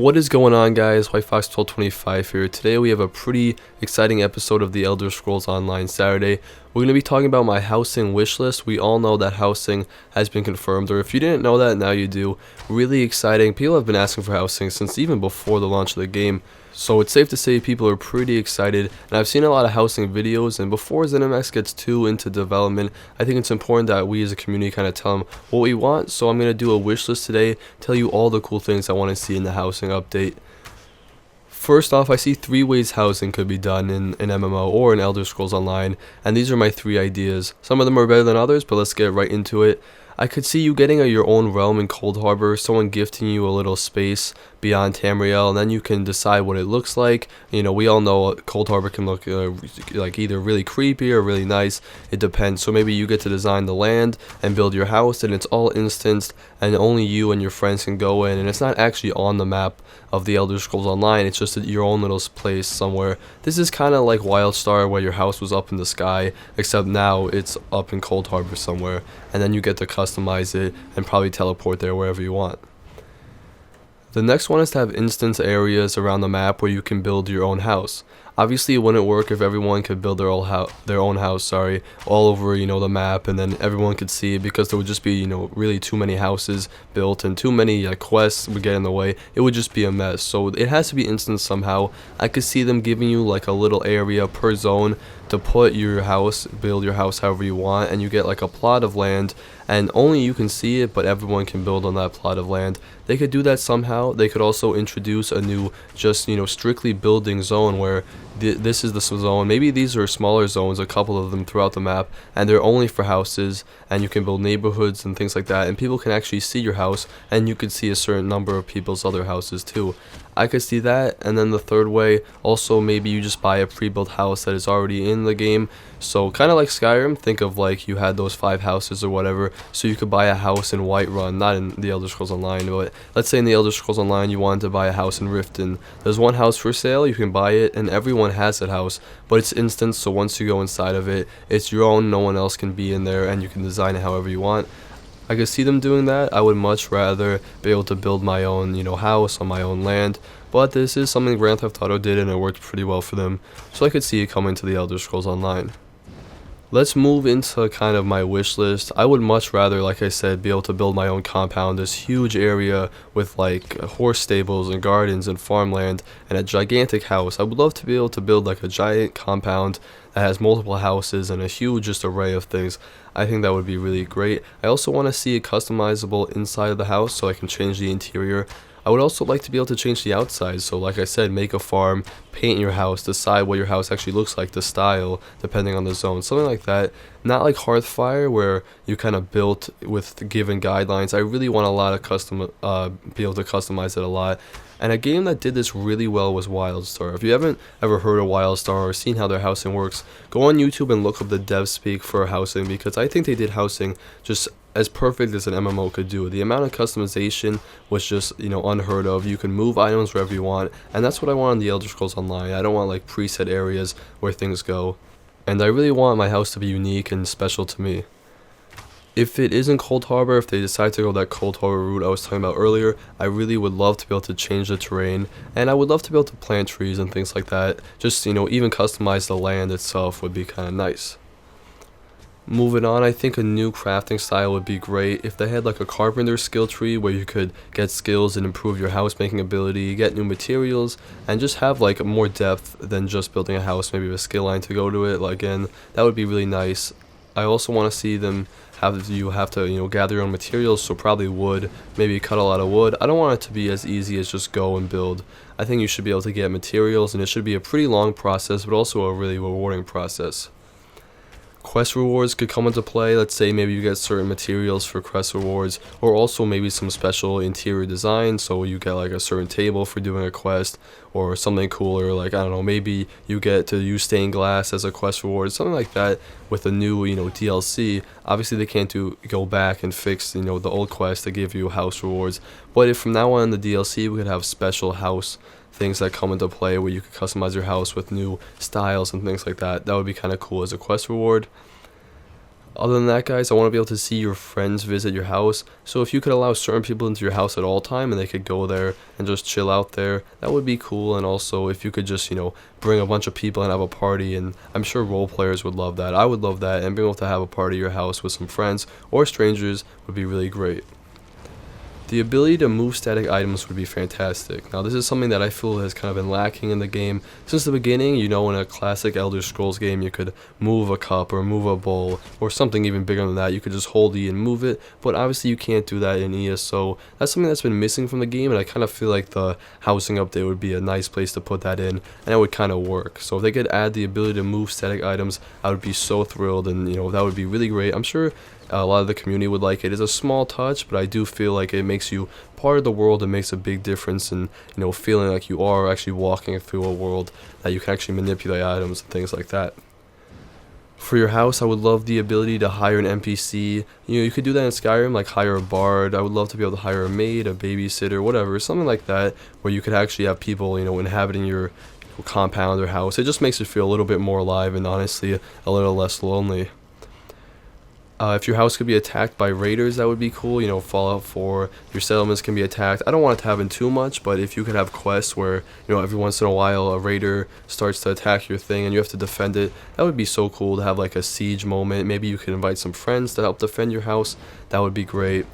What is going on, guys? White Fox 1225 here. Today we have a pretty exciting episode of the Elder Scrolls Online Saturday. We're going to be talking about my housing wish list. We all know that housing has been confirmed, or if you didn't know that, now you do. Really exciting. People have been asking for housing since even before the launch of the game. So it's safe to say people are pretty excited, and I've seen a lot of housing videos, and before ZeniMax gets too into development, I think it's important that we as a community kind of tell them what we want. So I'm going to do a wish list today, tell you all the cool things I want to see in the housing update. First off, I see 3 ways housing could be done in an MMO or in Elder Scrolls Online, and these are my 3 ideas. Some of them are better than others, but let's get right into it. I could see you getting your own realm in Cold Harbor, someone gifting you a little space beyond Tamriel, and then you can decide what it looks like. You know, we all know Cold Harbor can look like either really creepy or really nice. It depends. So maybe you get to design the land and build your house, and it's all instanced, and only you and your friends can go in, and it's not actually on the map of the Elder Scrolls Online. It's just your own little place somewhere. This is kind of like WildStar, where your house was up in the sky, except now it's up in Cold Harbor somewhere, and then you get to customize it and probably teleport there wherever you want. The next one is to have instance areas around the map where you can build your own house. Obviously, it wouldn't work if everyone could build their own house, all over, the map, and then everyone could see it, because there would just be, really too many houses built, and too many quests would get in the way. It would just be a mess. So it has to be instanced somehow. I could see them giving you like a little area per zone to put your house, build your house however you want, and you get like a plot of land, and only you can see it, but everyone can build on that plot of land. They could do that somehow. They could also introduce a new, just strictly building zone where this is the zone. Maybe these are smaller zones, a couple of them throughout the map, and they're only for houses, and you can build neighborhoods and things like that, and people can actually see your house, and you could see a certain number of people's other houses too. I could see that. And then the third way, also maybe you just buy a pre-built house that is already in the game. So kind of like Skyrim, think of like you had those 5 houses or whatever, so you could buy a house in Whiterun, not in the Elder Scrolls Online, but let's say in the Elder Scrolls Online you wanted to buy a house in Riften. There's one house for sale, you can buy it, and everyone has that house, but it's instant, so once you go inside of it, it's your own, no one else can be in there, and you can design it however you want. I could see them doing that. I would much rather be able to build my own, house on my own land, but this is something Grand Theft Auto did, and it worked pretty well for them, so I could see it coming to the Elder Scrolls Online. Let's move into kind of my wish list. I would much rather, like I said, be able to build my own compound, this huge area with like horse stables and gardens and farmland and a gigantic house. I would love to be able to build like a giant compound that has multiple houses and a huge just array of things. I think that would be really great. I also want to see it customizable inside of the house, so I can change the interior. I would also like to be able to change the outside, so like I said, make a farm, paint your house, decide what your house actually looks like, the style, depending on the zone, something like that. Not like Hearthfire, where you kind of built with the given guidelines. I really want a lot of be able to customize it a lot. And a game that did this really well was WildStar. If you haven't ever heard of WildStar or seen how their housing works, go on YouTube and look up the dev speak for housing, because I think they did housing just as perfect as an MMO could do. The amount of customization was just, unheard of. You can move items wherever you want, and that's what I want on the Elder Scrolls Online. I don't want like preset areas where things go, and I really want my house to be unique and special to me. If it isn't Cold Harbor, if they decide to go that Cold Harbor route I was talking about earlier, I really would love to be able to change the terrain, and I would love to be able to plant trees and things like that. Just, even customize the land itself would be kind of nice. Moving on, I think a new crafting style would be great. If they had like a carpenter skill tree where you could get skills and improve your house making ability, get new materials, and just have like more depth than just building a house, maybe with a skill line to go to it. Again, that would be really nice. I also want to see them have to gather your own materials, so probably wood, maybe cut a lot of wood. I don't want it to be as easy as just go and build. I think you should be able to get materials, and it should be a pretty long process, but also a really rewarding process. Quest rewards could come into play. Let's say maybe you get certain materials for quest rewards, or also maybe some special interior design, so you get like a certain table for doing a quest, or something cooler, like I don't know, maybe you get to use stained glass as a quest reward, something like that with a new DLC. Obviously they can't go back and fix the old quest that give you house rewards, but if from now on in the DLC we could have special house things that come into play where you could customize your house with new styles and things like that, that would be kind of cool as a quest reward. Other than that, guys, I want to be able to see your friends visit your house. So if you could allow certain people into your house at all time and they could go there and just chill out there, that would be cool. And also if you could just, bring a bunch of people and have a party, and I'm sure role players would love that. I would love that, and being able to have a party at your house with some friends or strangers would be really great. The ability to move static items would be fantastic. Now, this is something that I feel has kind of been lacking in the game since the beginning. In a classic Elder Scrolls game, you could move a cup or move a bowl or something even bigger than that. You could just hold E and move it, but obviously you can't do that in ESO. That's something that's been missing from the game, and I kind of feel like the housing update would be a nice place to put that in, and it would kind of work. So if they could add the ability to move static items, I would be so thrilled, and that would be really great. I'm sure a lot of the community would like it. It's a small touch, but I do feel like it makes you part of the world. It makes a big difference in, feeling like you are actually walking through a world, that you can actually manipulate items and things like that. For your house, I would love the ability to hire an NPC. You could do that in Skyrim, like hire a bard. I would love to be able to hire a maid, a babysitter, whatever, something like that, where you could actually have people, inhabiting your compound or house. It just makes it feel a little bit more alive and honestly a little less lonely. If your house could be attacked by raiders, that would be cool. Fallout 4, your settlements can be attacked. I don't want it to happen too much, but if you could have quests where, every once in a while a raider starts to attack your thing and you have to defend it, that would be so cool to have like a siege moment. Maybe you could invite some friends to help defend your house. That would be great.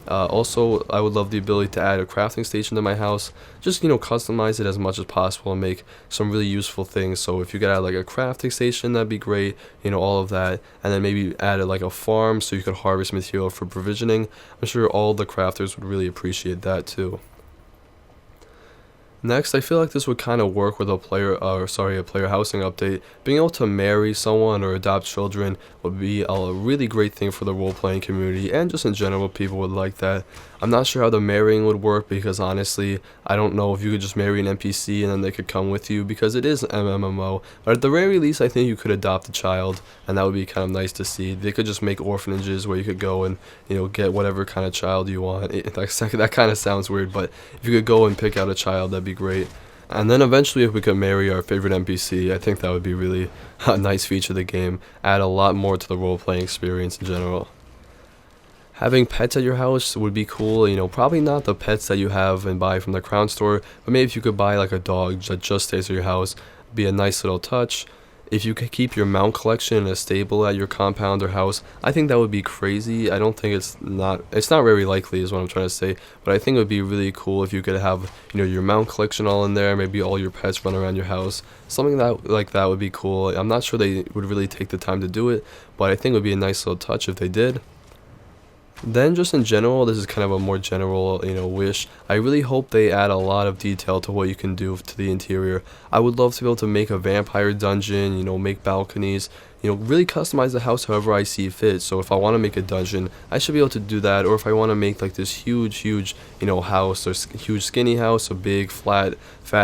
Also, I would love the ability to add a crafting station to my house. Just, customize it as much as possible and make some really useful things. So if you could add like a crafting station, that'd be great, all of that. And then maybe add like a farm so you could harvest material for provisioning. I'm sure all the crafters would really appreciate that too. Next, I feel like this would kind of work with a player housing update. Being able to marry someone or adopt children would be a really great thing for the role-playing community, and just in general, people would like that. I'm not sure how the marrying would work, because honestly, I don't know if you could just marry an NPC and then they could come with you, because it is an MMO. But at the very least, I think you could adopt a child, and that would be kind of nice to see. They could just make orphanages where you could go and, get whatever kind of child you want. That kind of sounds weird, but if you could go and pick out a child, that'd be great. And then eventually, if we could marry our favorite NPC, I think that would be really a nice feature of the game. Add a lot more to the role-playing experience in general. Having pets at your house would be cool. Probably not the pets that you have and buy from the Crown store, but maybe if you could buy like a dog that just stays at your house, it'd be a nice little touch. If you could keep your mount collection in a stable at your compound or house, I think that would be crazy. I don't think it's not very likely is what I'm trying to say, but I think it would be really cool if you could have, your mount collection all in there, maybe all your pets run around your house. Something like that would be cool. I'm not sure they would really take the time to do it, but I think it would be a nice little touch if they did. Then just in general, this is kind of a more general, wish. I really hope they add a lot of detail to what you can do to the interior. I would love to be able to make a vampire dungeon, make balconies, really customize the house however I see fit. So if I want to make a dungeon, I should be able to do that. Or if I want to make like this huge, house, or huge skinny house, a big fat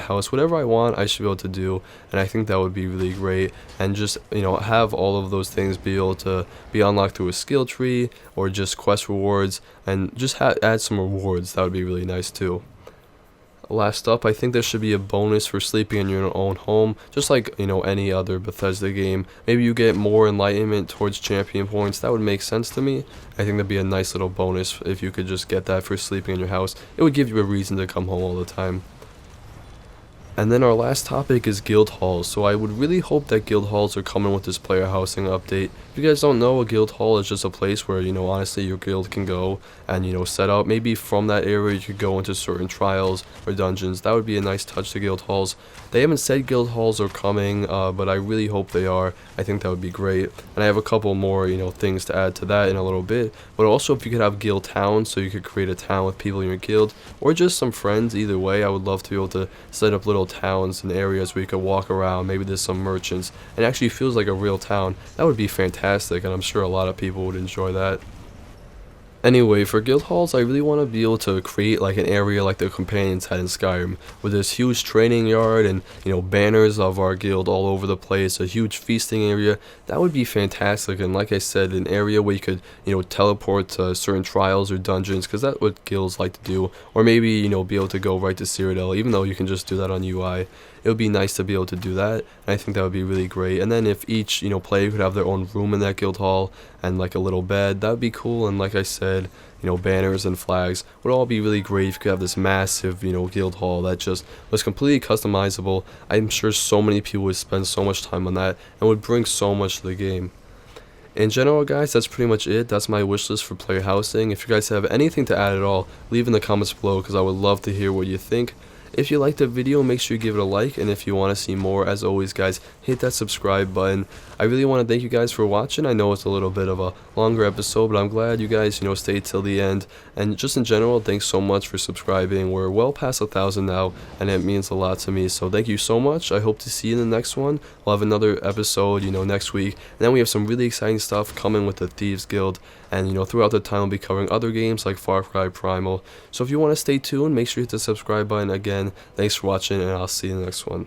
house, whatever I want, I should be able to do. And I think that would be really great. And just, have all of those things be able to be unlocked through a skill tree or just quest rewards, and just add some rewards. That would be really nice too. Last up, I think there should be a bonus for sleeping in your own home, just like, any other Bethesda game. Maybe you get more enlightenment towards champion points. That would make sense to me. I think that'd be a nice little bonus if you could just get that for sleeping in your house. It would give you a reason to come home all the time. And then our last topic is guild halls. So I would really hope that guild halls are coming with this player housing update. If you guys don't know, a guild hall is just a place where, honestly your guild can go and, set up. Maybe from that area you could go into certain trials or dungeons. That would be a nice touch to guild halls. They haven't said guild halls are coming, but I really hope they are. I think that would be great. And I have a couple more, things to add to that in a little bit. But also if you could have guild towns, so you could create a town with people in your guild, or just some friends. Either way, I would love to be able to set up little towns and areas where you could walk around. Maybe there's some merchants, and it actually feels like a real town. That would be fantastic, and I'm sure a lot of people would enjoy that. Anyway, for guild halls, I really want to be able to create like an area like the companions had in Skyrim, with this huge training yard and, banners of our guild all over the place, a huge feasting area. That would be fantastic, and like I said, an area where you could, teleport to certain trials or dungeons, because that's what guilds like to do. Or maybe, be able to go right to Cyrodiil, even though you can just do that on UI. it would be nice to be able to do that, and I think that would be really great. And then if each, player could have their own room in that guild hall and like a little bed, that would be cool. And like I said, banners and flags would all be really great if you could have this massive, guild hall that just was completely customizable. I'm sure so many people would spend so much time on that and would bring so much to the game. In general, guys, that's pretty much it. That's my wish list for player housing. If you guys have anything to add at all, leave in the comments below because I would love to hear what you think. If you liked the video, make sure you give it a like, and if you want to see more, as always guys, hit that subscribe button. I really want to thank you guys for watching. I know it's a little bit of a longer episode, but I'm glad you guys, stayed till the end. And just in general, thanks so much for subscribing. We're well past 1,000 now, and it means a lot to me, so thank you so much. I hope to see you in the next one. We'll have another episode, next week, and then we have some really exciting stuff coming with the Thieves Guild. And throughout the time, we'll be covering other games like Far Cry Primal. So if you want to stay tuned, make sure you hit the subscribe button. Again, thanks for watching, and I'll see you in the next one.